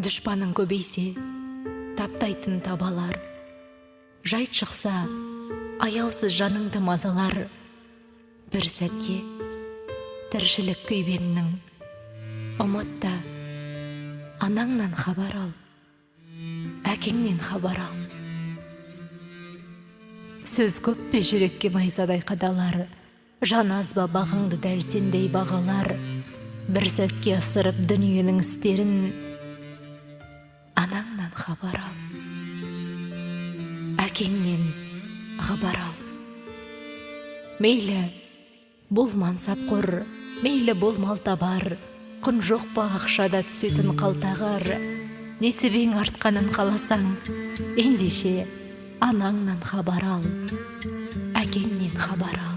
Дұшпаның көбейсе, таптайтын табалар. Жай шықса, аяусыз жаныңды мазалар. Бір сәтке тіршілік күйбеңнің. Ұмытта, анаңнан хабар ал, әкеңнен хабар ал. Сөз көп пе жүрекке майзадай қадалар. Жан аз ба бағыңды дәл сендей бағалар. Бір сәтке ысырып дүниенің істерін. Анаңнан хабар ал, әкеңнен хабар ал. Мейлі бол мансапқор, мейлі бол малтабар, құн жоқ па ақшада түсетін қалтағар. Несібең артқанын қаласаң, ендеше анаңнан хабар ал, әкеңнен хабар ал.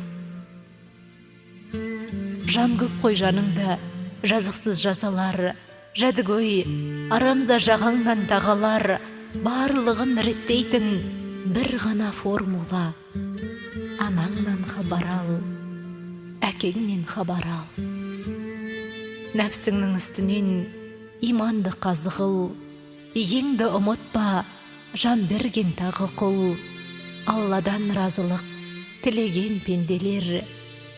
Жан көп қой жаныңда, жазықсыз жазалар. Жәдігөй, арамза жағаңнан тағалар. Барлығын реттейтін бір ғана формула. Анаңнан хабар ал, әкеңнен хабар ал. Нәпсіңнің үстінен иманды қазығыл. Егеңді ұмытпа, жан берген тағы құл. Алладан разылық тілеген пенделер.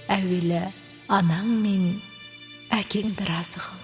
Әуелі анаң мен әкеңді разы қыл.